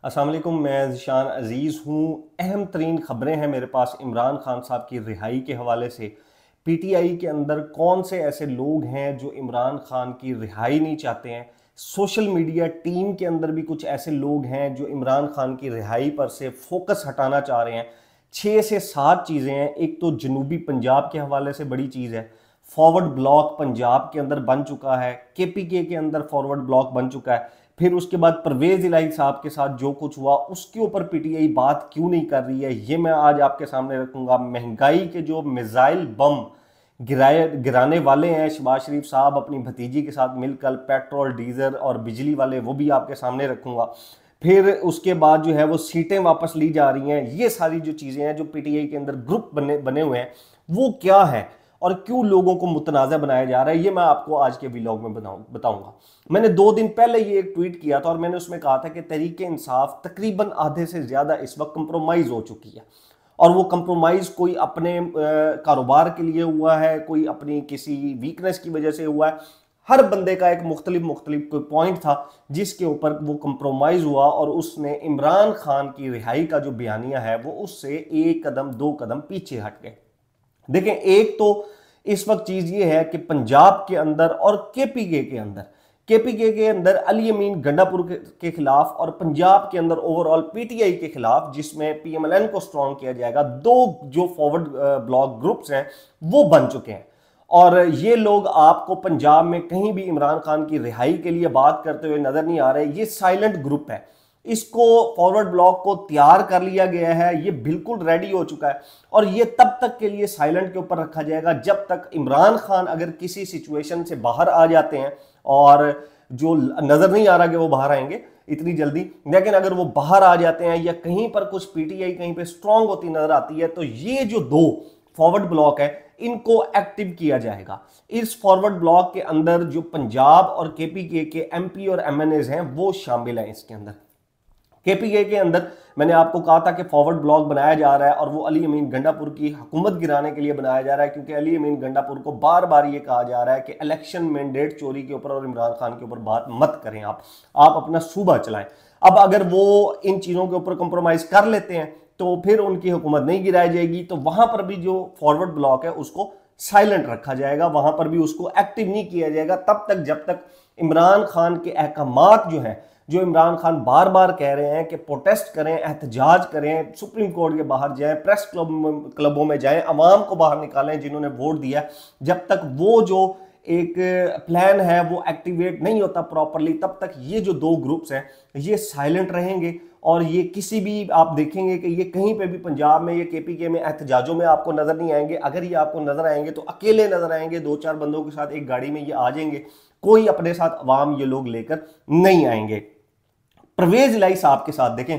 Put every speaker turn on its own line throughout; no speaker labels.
अस्सलाम वालेकुम, मैं ज़िशान अज़ीज़ हूँ। अहम तरीन ख़बरें हैं मेरे पास इमरान खान साहब की रिहाई के हवाले से। पीटीआई के अंदर कौन से ऐसे लोग हैं जो इमरान खान की रिहाई नहीं चाहते हैं। सोशल मीडिया टीम के अंदर भी कुछ ऐसे लोग हैं जो इमरान खान की रिहाई पर से फोकस हटाना चाह रहे हैं। 6 से 7 चीज़ें हैं। एक तो जनूबी पंजाब के हवाले से बड़ी चीज़ है। फॉरवर्ड ब्लॉक पंजाब के अंदर बन चुका है, केपीके के अंदर फॉरवर्ड ब्लॉक बन चुका है। फिर उसके बाद परवेज इलाही साहब के साथ जो कुछ हुआ उसके ऊपर पीटीआई बात क्यों नहीं कर रही है, ये मैं आज आपके सामने रखूंगा। महंगाई के जो मिसाइल बम गिराने वाले हैं शहबाज शरीफ साहब अपनी भतीजी के साथ मिलकर, पेट्रोल डीजल और बिजली वाले, वो भी आपके सामने रखूंगा। फिर उसके बाद जो है वो सीटें वापस ली जा रही हैं। ये सारी जो चीज़ें हैं जो पीटीआई के अंदर ग्रुप बने हुए हैं वो क्या है और क्यों लोगों को मुतनाज़ा बनाया जा रहा है, ये मैं आपको आज के व्लॉग में बताऊंगा। मैंने 2 दिन पहले ये एक ट्वीट किया था और मैंने उसमें कहा था कि तहरीके इंसाफ तकरीबन आधे से ज़्यादा इस वक्त कंप्रोमाइज़ हो चुकी है। और वो कंप्रोमाइज़ कोई अपने कारोबार के लिए हुआ है, कोई अपनी किसी वीकनेस की वजह से हुआ है। हर बंदे का एक मुख्तलिफ कोई पॉइंट था जिसके ऊपर वो कंप्रोमाइज़ हुआ और उसने इमरान खान की रिहाई का जो बयानिया है वो उससे 1 कदम 2 कदम पीछे हट गए। देखें, एक तो इस वक्त चीज ये है कि पंजाब के अंदर और केपीके के अंदर अली अमीन गंडापुर के खिलाफ और पंजाब के अंदर ओवरऑल पीटीआई के खिलाफ, जिसमें पीएमएलएन को स्ट्रॉन्ग किया जाएगा, 2 जो फॉरवर्ड ब्लॉक ग्रुप्स हैं वो बन चुके हैं। और ये लोग आपको पंजाब में कहीं भी इमरान खान की रिहाई के लिए बात करते हुए नजर नहीं आ रहे। ये साइलेंट ग्रुप है, इसको फॉरवर्ड ब्लॉक को तैयार कर लिया गया है, ये बिल्कुल रेडी हो चुका है और ये तब तक के लिए साइलेंट के ऊपर रखा जाएगा जब तक इमरान खान अगर किसी सिचुएशन से बाहर आ जाते हैं, और जो नजर नहीं आ रहा कि वो बाहर आएंगे इतनी जल्दी, लेकिन अगर वो बाहर आ जाते हैं या कहीं पर कुछ पीटीआई कहीं पे स्ट्रांग होती नजर आती है तो ये जो 2 फॉरवर्ड ब्लॉक है इनको एक्टिव किया जाएगा। इस फॉरवर्ड ब्लॉक के अंदर जो पंजाब और केपीके के एमपी और एमएनएज हैं वो शामिल हैं। इसके अंदर केपीके के अंदर मैंने आपको कहा था कि फॉरवर्ड ब्लॉक बनाया जा रहा है और वो अली अमीन गंडापुर की हुकूमत गिराने के लिए बनाया जा रहा है, क्योंकि अली अमीन गंडापुर को बार बार ये कहा जा रहा है कि इलेक्शन मैंडेट चोरी के ऊपर और इमरान खान के ऊपर बात मत करें, आप अपना सूबा चलाएं। अब अगर वो इन चीज़ों के ऊपर कंप्रोमाइज कर लेते हैं तो फिर उनकी हुकूमत नहीं गिराई जाएगी, तो वहां पर भी जो फॉरवर्ड ब्लॉक है उसको साइलेंट रखा जाएगा, वहां पर भी उसको एक्टिव नहीं किया जाएगा तब तक जब तक इमरान खान के अहकामात जो है, जो इमरान खान बार बार कह रहे हैं कि प्रोटेस्ट करें, एहतजाज करें, सुप्रीम कोर्ट के बाहर जाएं, प्रेस क्लबों में जाएं, अवाम को बाहर निकालें जिन्होंने वोट दिया, जब तक वो जो एक प्लान है वो एक्टिवेट नहीं होता प्रॉपरली तब तक ये जो 2 ग्रुप्स हैं ये साइलेंट रहेंगे। और ये किसी भी, आप देखेंगे कि ये कहीं पे भी पंजाब में या केपीके में एहतजाजों में आपको नजर नहीं आएंगे। अगर ये आपको नजर आएंगे तो अकेले नजर आएंगे, 2-4 बंदों के साथ एक गाड़ी में ये आ जाएंगे, कोई अपने साथ अवाम ये लोग लेकर नहीं आएंगे। परवेज इलाही साहब के साथ देखें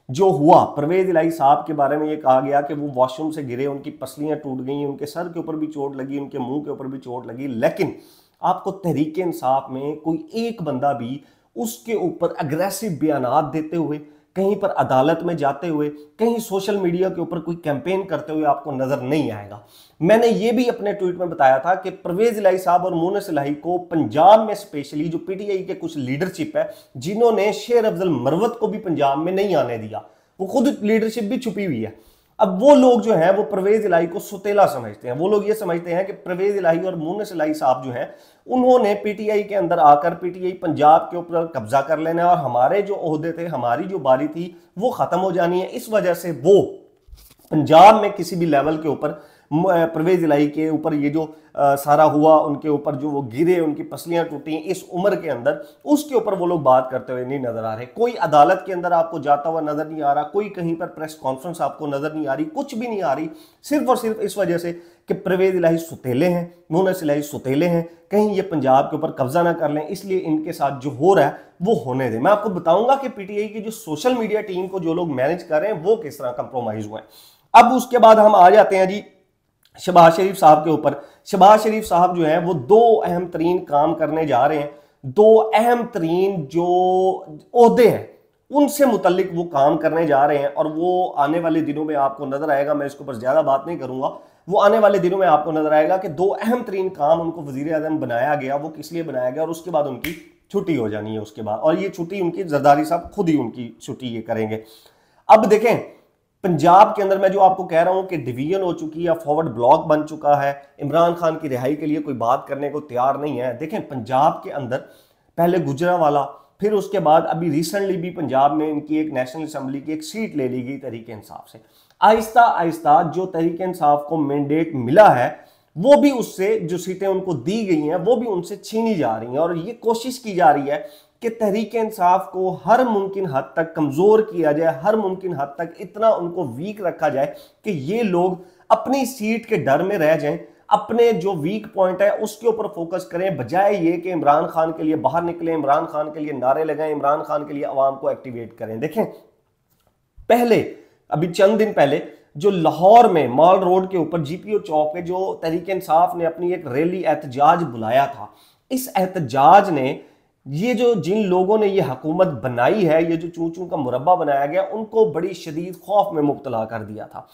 जो हुआ, परवेज इलाही साहब के बारे में ये कहा गया कि वो वॉशरूम से गिरे, उनकी पसलियां टूट गई, उनके सर के ऊपर भी चोट लगी, उनके मुंह के ऊपर भी चोट लगी, लेकिन आपको तहरीके इंसाफ में कोई एक बंदा भी उसके ऊपर अग्रेसिव बयानात देते हुए, कहीं पर अदालत में जाते हुए, कहीं सोशल मीडिया के ऊपर कोई कैंपेन करते हुए आपको नजर नहीं आएगा। मैंने ये भी अपने ट्वीट में बताया था कि परवेज इलाही साहब और मुनस इलाही को पंजाब में स्पेशली जो पीटीआई के कुछ लीडरशिप है जिन्होंने शेर अफजल मरवत को भी पंजाब में नहीं आने दिया, वो खुद लीडरशिप भी छुपी हुई है। अब वो लोग जो हैं वो परवेज इलाही को सुतेला समझते हैं। वो लोग ये समझते हैं कि परवेज इलाही और मुनस इलाही साहब जो हैं उन्होंने पीटीआई के अंदर आकर पीटीआई पंजाब के ऊपर कब्जा कर लेना है और हमारे जो ओहदे थे, हमारी जो बारी थी वो खत्म हो जानी है। इस वजह से वो पंजाब में किसी भी लेवल के ऊपर परवेज इलाही के ऊपर ये जो सारा हुआ, उनके ऊपर जो वो गिरे, उनकी पसलियां टूटी इस उम्र के अंदर, उसके ऊपर वो लोग बात करते हुए नहीं नजर आ रहे। कोई अदालत के अंदर आपको जाता हुआ नजर नहीं आ रहा, कोई कहीं पर प्रेस कॉन्फ्रेंस आपको नजर नहीं आ रही, कुछ भी नहीं आ रही, सिर्फ और सिर्फ इस वजह से कि परवेज इलाही सुतेले हैं, मुनस इलाही सुतेले हैं, कहीं ये पंजाब के ऊपर कब्जा ना कर लें, इसलिए इनके साथ जो हो रहा है वो होने दें। मैं आपको बताऊंगा कि पीटीआई की जो सोशल मीडिया टीम को जो लोग मैनेज कर रहे हैं वो किस तरह कंप्रोमाइज हुए हैं। अब उसके बाद हम आ जाते हैं जी शहबाज शरीफ साहब के ऊपर। शहबाज शरीफ साहब जो है वो 2 अहम तरीन काम करने जा रहे हैं। 2 अहम तरीन जो ओहदे हैं उनसे मुतल्लिक वो काम करने जा रहे हैं और वो आने वाले दिनों में आपको नजर आएगा। मैं इसके ऊपर ज्यादा बात नहीं करूंगा, वो आने वाले दिनों में आपको नजर आएगा कि 2 अहम तरीन काम उनको वजीर आजम बनाया गया, वो किस लिए बनाया गया और उसके बाद उनकी छुट्टी हो जानी है उसके बाद, और ये छुट्टी उनकी जरदारी साहब खुद ही उनकी छुट्टी ये करेंगे। अब देखें पंजाब के अंदर मैं जो आपको कह रहा हूं कि डिवीजन हो चुकी है, फॉरवर्ड ब्लॉक बन चुका है, इमरान खान की रिहाई के लिए कोई बात करने को तैयार नहीं है। देखें पंजाब के अंदर पहले गुजरांवाला, फिर उसके बाद अभी रिसेंटली भी पंजाब में इनकी एक नेशनल असेंबली की एक सीट ले ली गई तहरीक इंसाफ से। आहिस्ता आहिस्ता जो तहरीक इंसाफ को मैंडेट मिला है वो भी उससे, जो सीटें उनको दी गई हैं वो भी उनसे छीनी जा रही हैं, और ये कोशिश की जा रही है कि तहरीक इंसाफ को हर मुमकिन हद तक कमजोर किया जाए, हर मुमकिन हद तक इतना उनको वीक रखा जाए कि ये लोग अपनी सीट के डर में रह जाएं, अपने जो वीक पॉइंट है उसके ऊपर फोकस करें, बजाय ये कि इमरान खान के लिए बाहर निकलें, इमरान खान के लिए नारे लगाएं, इमरान खान के लिए अवाम को एक्टिवेट करें। देखें पहले अभी चंद दिन पहले जो लाहौर में माल रोड के ऊपर जीपीओ चौक पे जो तहरीक इंसाफ ने अपनी एक रैली एहतजाज बुलाया था, इस एहतजाज ने ये जो जिन लोगों ने ये हुकूमत बनाई है, ये जो चूं चूं का मुरब्बा बनाया गया, उनको बड़ी शदीद खौफ में मुब्तला कर दिया था।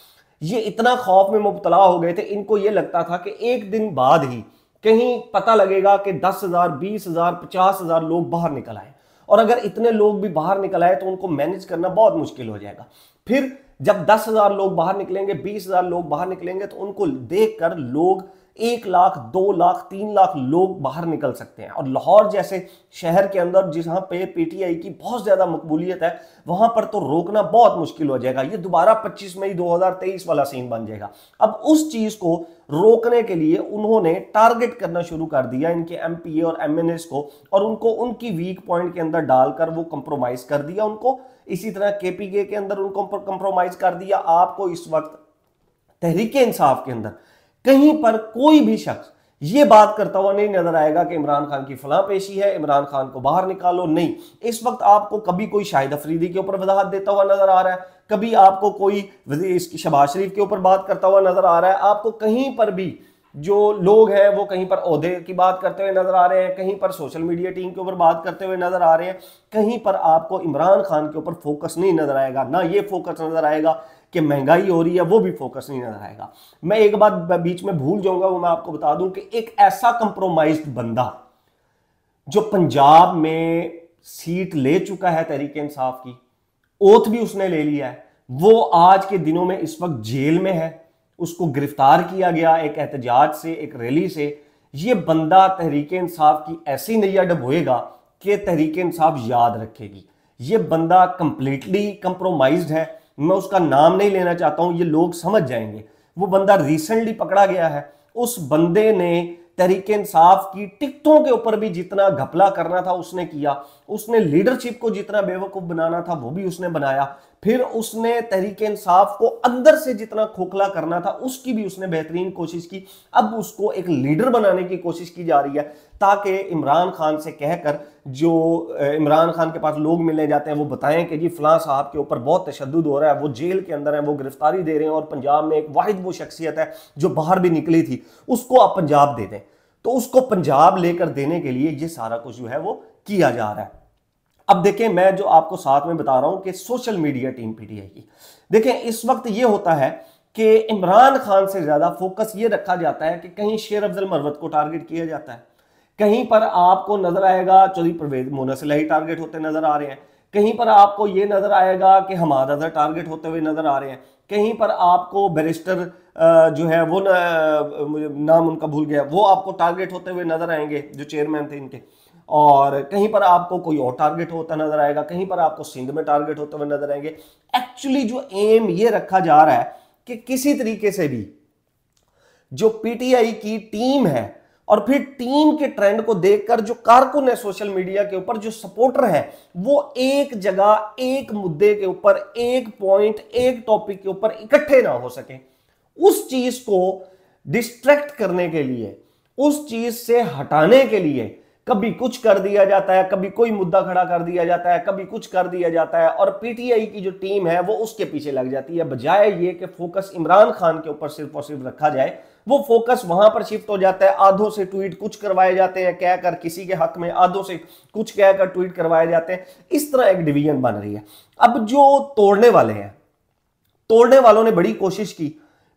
ये इतना खौफ में मुब्तला हो गए थे, इनको ये लगता था कि एक दिन बाद ही कहीं पता लगेगा कि 10,000, 20,000, 50,000 लोग बाहर निकल आए, और अगर इतने लोग भी बाहर निकल आए तो उनको मैनेज करना बहुत मुश्किल हो जाएगा। फिर जब 10,000 लोग बाहर निकलेंगे, 20,000 लोग बाहर निकलेंगे, तो उनको देखकर लोग 1 लाख, 2 लाख, 3 लाख लोग बाहर निकल सकते हैं। और लाहौर जैसे शहर के अंदर जहां पे पीटीआई की बहुत ज्यादा मकबूलियत है, वहां पर तो रोकना बहुत मुश्किल हो जाएगा। ये दोबारा 25 मई 2023 वाला सीन बन जाएगा। अब उस चीज को रोकने के लिए उन्होंने टारगेट करना शुरू कर दिया इनके एमपीए और एमएनएस को, और उनको उनकी वीक पॉइंट के अंदर डालकर वो कंप्रोमाइज कर दिया उनको। इसी तरह केपीके के अंदर उनको कंप्रोमाइज कर दिया। आपको इस वक्त तहरीक इंसाफ के अंदर कहीं पर कोई भी शख्स ये बात करता हुआ नहीं नजर आएगा कि इमरान खान की फलां पेशी है, इमरान खान को बाहर निकालो। नहीं, इस वक्त आपको कभी कोई शाहिद अफरीदी के ऊपर वजाहत देता हुआ नजर आ रहा है, कभी आपको कोई इसकी शहबाज शरीफ के ऊपर बात करता हुआ नजर आ रहा है, आपको कहीं पर भी जो लोग हैं वो कहीं पर ओहदे की बात करते हुए नजर आ रहे हैं, कहीं पर सोशल मीडिया टीम के ऊपर बात करते हुए नजर आ रहे हैं। कहीं पर आपको इमरान खान के ऊपर फोकस नहीं नजर आएगा, ना ये फोकस नजर आएगा कि महंगाई हो रही है, वो भी फोकस नहीं नजर आएगा। मैं एक बात बीच में भूल जाऊंगा, वो मैं आपको बता दूं कि एक ऐसा कंप्रोमाइज्ड बंदा जो पंजाब में सीट ले चुका है तहरीक इंसाफ की, ओथ भी उसने ले लिया है, वो आज के दिनों में इस वक्त जेल में है। उसको गिरफ्तार किया गया एक एहतजाज से, एक रैली से। ये बंदा तहरीक इंसाफ की ऐसी नैया डबोएगा कि तहरीक इंसाफ याद रखेगी। ये बंदा कंप्लीटली कंप्रोमाइज्ड है। मैं उसका नाम नहीं लेना चाहता हूं, ये लोग समझ जाएंगे। वो बंदा रिसेंटली पकड़ा गया है। उस बंदे ने तहरीक इंसाफ की टिकटों के ऊपर भी जितना घपला करना था उसने किया, उसने लीडरशिप को जितना बेवकूफ बनाना था वो भी उसने बनाया, फिर उसने तहरीक इंसाफ को अंदर से जितना खोखला करना था उसकी भी उसने बेहतरीन कोशिश की। अब उसको एक लीडर बनाने की कोशिश की जा रही है ताकि इमरान खान से कहकर, जो इमरान खान के पास लोग मिलने जाते हैं वो बताएं कि जी फलां साहब के ऊपर बहुत तशद्दुद हो रहा है, वो जेल के अंदर है, वो गिरफ्तारी दे रहे हैं, और पंजाब में एक वाहिद वो शख्सियत है जो बाहर भी निकली थी, उसको आप पंजाब दे दें। तो उसको पंजाब लेकर देने के लिए ये सारा कुछ जो है वो किया जा रहा है। अब देखें, मैं जो आपको साथ में बता रहा हूं कि सोशल मीडिया टीम पीटीआई की, देखें इस वक्त ये होता है कि इमरान खान से ज्यादा फोकस ये रखा जाता है कि कहीं शेर अफजल मरवत को टारगेट किया जाता है, कहीं पर आपको नजर आएगा चौधरी परवेज मुनसलाही टारगेट होते नजर आ रहे हैं, कहीं पर आपको ये नजर आएगा कि हमाद अजहर टारगेट होते हुए नजर आ रहे हैं, कहीं पर आपको बैरिस्टर जो है वो नाम उनका भूल गया, वो आपको टारगेट होते हुए नजर आएंगे जो चेयरमैन थे इनके, और कहीं पर आपको कोई और टारगेट होता नजर आएगा, कहीं पर आपको सिंध में टारगेट होते हुए नजर आएंगे। एक्चुअली जो एम ये रखा जा रहा है कि किसी तरीके से भी जो पीटीआई की टीम है और फिर टीम के ट्रेंड को देखकर जो कारकुन है सोशल मीडिया के ऊपर, जो सपोर्टर है, वो एक जगह एक मुद्दे के ऊपर, एक पॉइंट, एक टॉपिक के ऊपर इकट्ठे ना हो सके। उस चीज को डिस्ट्रैक्ट करने के लिए, उस चीज से हटाने के लिए कभी कुछ कर दिया जाता है, कभी कोई मुद्दा खड़ा कर दिया जाता है, कभी कुछ कर दिया जाता है, और पीटीआई की जो टीम है वो उसके पीछे लग जाती है। बजाय ये कि फोकस इमरान खान के ऊपर सिर्फ और सिर्फ रखा जाए, वो फोकस वहां पर शिफ्ट हो जाता है। आधों से ट्वीट कुछ करवाए जाते हैं कहकर किसी के हक में, आधों से कुछ कहकर ट्वीट करवाए जाते हैं। इस तरह एक डिवीजन बन रही है। अब जो तोड़ने वाले हैं, तोड़ने वालों ने बड़ी कोशिश की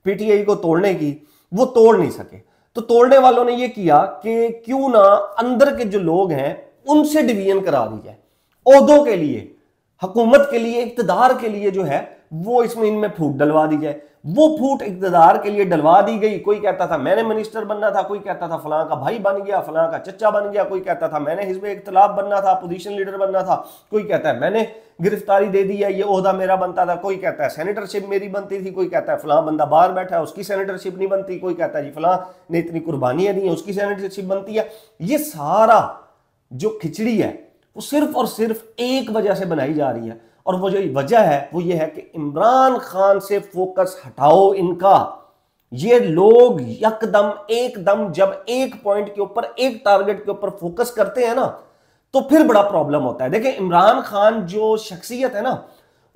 पीटीआई को तोड़ने की, वो तोड़ नहीं सके। तो तोड़ने वालों ने ये किया कि क्यों ना अंदर के जो लोग हैं उनसे डिवीजन करा दी जाए, ओहदों के लिए, हुकूमत के लिए, इक्तदार के लिए जो है वो इसमें इनमें फूट डलवा दी जाए। वो फूट इक्तदार के लिए डलवा दी गई। कोई कहता था मैंने मिनिस्टर बनना था, कोई कहता था फलां का भाई बन गया, फलां का चच्चा बन गया, कोई कहता था मैंने हिज़्ब इख्तिलाफ बनना था, अपोजिशन लीडर बनना था, कोई कहता है मैंने गिरफ्तारी दे दी है, ये ओहदा मेरा बनता था, कोई कहता है सेनेटरशिप मेरी बनती थी, कोई कहता है फलां बंदा बाहर बैठा है उसकी सेनेटरशिप नहीं बनती, कोई कहता है जी फलां ने इतनी कुर्बानियां दी हैं उसकी सेनेटरशिप बनती है। ये सारा जो खिचड़ी है वो सिर्फ और सिर्फ एक वजह से बनाई जा रही है, और वो जो वजह है वो ये है कि इमरान खान से फोकस हटाओ इनका। ये लोग यकदम एकदम जब एक पॉइंट के ऊपर, एक टारगेट के ऊपर फोकस करते हैं ना, तो फिर बड़ा प्रॉब्लम होता है। देखिए इमरान खान जो शख्सियत है ना,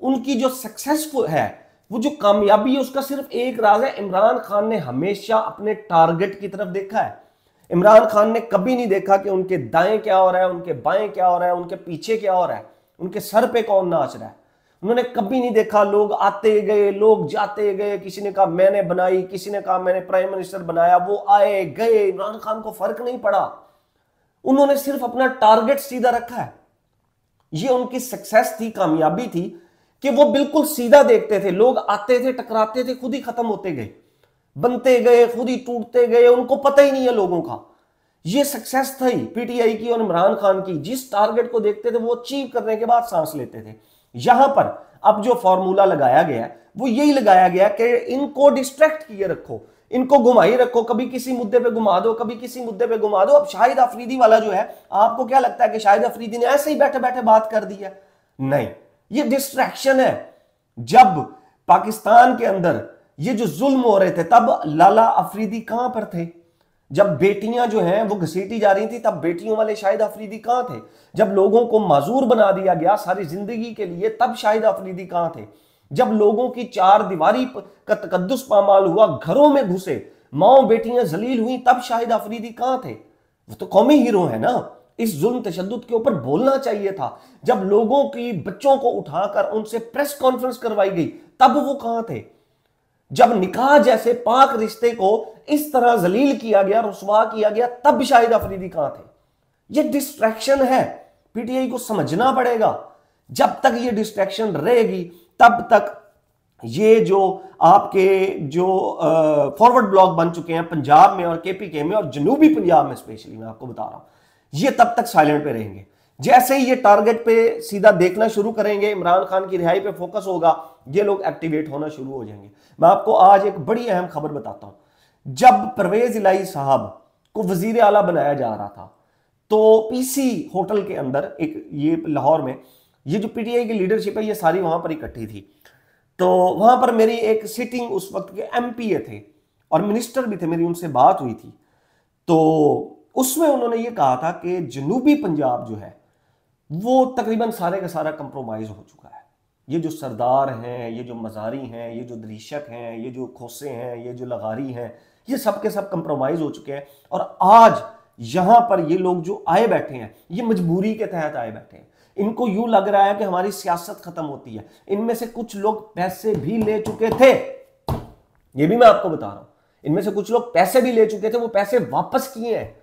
उनकी जो सक्सेसफुल है, वो जो कामयाबी है, उसका सिर्फ एक राज है, इमरान खान ने हमेशा अपने टारगेट की तरफ देखा है। इमरान खान ने कभी नहीं देखा कि उनके दाएं क्या हो रहा है, उनके बाएं क्या हो रहा है, उनके पीछे क्या हो रहा है, उनके सर पे कौन नाच रहा है। उन्होंने कभी नहीं देखा लोग आते गए, लोग जाते गए, किसी ने कहा मैंने बनाई, किसी ने कहा मैंने प्राइम मिनिस्टर बनाया, वो आए गए, इमरान खान को फर्क नहीं पड़ा। उन्होंने सिर्फ अपना टारगेट सीधा रखा है। ये उनकी सक्सेस थी, कामयाबी थी कि वो बिल्कुल सीधा देखते थे। लोग आते थे, टकराते थे, खुद ही खत्म होते गए, बनते गए, खुद ही टूटते गए, उनको पता ही नहीं है लोगों का। ये सक्सेस थी पीटीआई की और इमरान खान की। जिस टारगेट को देखते थे वो अचीव करने के बाद सांस लेते थे। यहां पर अब जो फॉर्मूला लगाया गया वो यही लगाया गया कि इनको डिस्ट्रैक्ट किए रखो, इनको घुमाई रखो, कभी किसी मुद्दे पे घुमा दो, कभी किसी मुद्दे पे घुमा दो। अब शाहिद अफरीदी वाला जो है, आपको क्या लगता है कि शाहिद अफरीदी ने ऐसे ही बैठे बैठे बात कर दी है? नहीं, ये डिस्ट्रैक्शन है। जब पाकिस्तान के अंदर ये जो जुल्म हो रहे थे तब लाला अफरीदी कहां पर थे? जब बेटियां जो हैं वो घसीटी जा रही थी तब बेटियों वाले शाहिद अफरीदी कहां थे? जब लोगों को माजूर बना दिया गया सारी जिंदगी के लिए तब शाहिद अफरीदी कहां थे? जब लोगों की चार दीवारी का तकद्दुस पामाल हुआ, घरों में घुसे, माओ बेटियां जलील हुई, तब शाहिद अफरीदी कहां थे? वो तो कौमी हीरो है ना। इस जुल्म तशद्दुद के ऊपर बोलना चाहिए था। जब लोगों की बच्चों को उठाकर उनसे प्रेस कॉन्फ्रेंस करवाई गई तब वो कहां थे? जब निकाह जैसे पाक रिश्ते को इस तरह जलील किया गया, रुसवा किया गया, तब शाहिद अफरीदी कहां थे? ये डिस्ट्रैक्शन है, पीटीआई को समझना पड़ेगा। जब तक ये डिस्ट्रैक्शन रहेगी तब तक ये जो आपके जो फॉरवर्ड ब्लॉक बन चुके हैं पंजाब में और केपीके में और जनूबी पंजाब में स्पेशली, मैं आपको बता रहा हूं, ये तब तक साइलेंट पे रहेंगे। जैसे ही ये टारगेट पे सीधा देखना शुरू करेंगे, इमरान खान की रिहाई पे फोकस होगा, ये लोग एक्टिवेट होना शुरू हो जाएंगे। मैं आपको आज एक बड़ी अहम खबर बताता हूं। जब परवेज इलाही साहब को वजीर आला बनाया जा रहा था तो पीसी होटल के अंदर, एक ये लाहौर में, ये जो पीटीआई की लीडरशिप है ये सारी वहां पर इकट्ठी थी। तो वहां पर मेरी एक सिटिंग उस वक्त के एमपीए थे और मिनिस्टर भी थे, मेरी उनसे बात हुई थी। तो उसमें उन्होंने ये कहा था कि जनूबी पंजाब जो है वो तकरीबन सारे का सारा कंप्रोमाइज हो चुका है। ये जो सरदार हैं, ये जो मज़ारी हैं, ये जो दरीशक हैं, ये जो खोसे हैं, ये जो लगारी हैं, ये सब के सब कंप्रोमाइज हो चुके हैं। और आज यहां पर ये लोग जो आए बैठे हैं ये मजबूरी के तहत आए बैठे हैं। इनको यूं लग रहा है कि हमारी सियासत खत्म होती है। इनमें से कुछ लोग पैसे भी ले चुके थे, ये भी मैं आपको बता रहा हूं। इनमें से कुछ लोग पैसे भी ले चुके थे, वो पैसे वापस किए हैं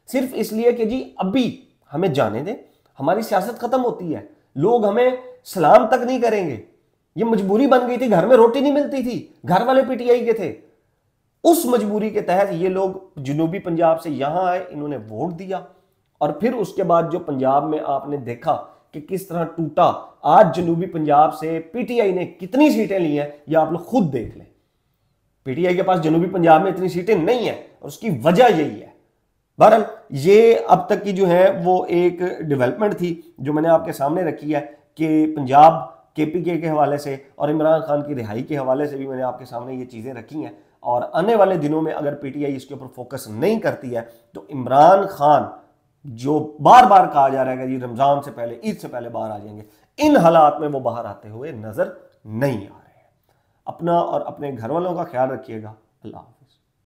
सिर्फ इसलिए कि जी अभी हमें जाने दें, हमारी सियासत खत्म होती है, लोग हमें सलाम तक नहीं करेंगे। ये मजबूरी बन गई थी, घर में रोटी नहीं मिलती थी, घर वाले पीटीआई के थे। उस मजबूरी के तहत ये लोग जनूबी पंजाब से यहां आए, इन्होंने वोट दिया और फिर उसके बाद जो पंजाब में आपने देखा कि किस तरह टूटा। आज जनूबी पंजाब से पीटीआई ने कितनी सीटें ली हैं ये आप लोग खुद देख लें। पीटीआई के पास जनूबी पंजाब में इतनी सीटें नहीं है और उसकी वजह यही है। बहरहाल ये अब तक की जो है वो एक डेवलपमेंट थी जो मैंने आपके सामने रखी है कि पंजाब केपीके के हवाले से और इमरान खान की रिहाई के हवाले से भी मैंने आपके सामने ये चीज़ें रखी हैं। और आने वाले दिनों में अगर पीटीआई इसके ऊपर फोकस नहीं करती है तो इमरान खान, जो बार बार कहा जा रहा है कि जी रमजान से पहले, ईद से पहले बाहर आ जाएंगे, इन हालात में वो बाहर आते हुए नजर नहीं आ रहे हैं। अपना और अपने घर वालों का ख्याल रखिएगा। अल्लाह।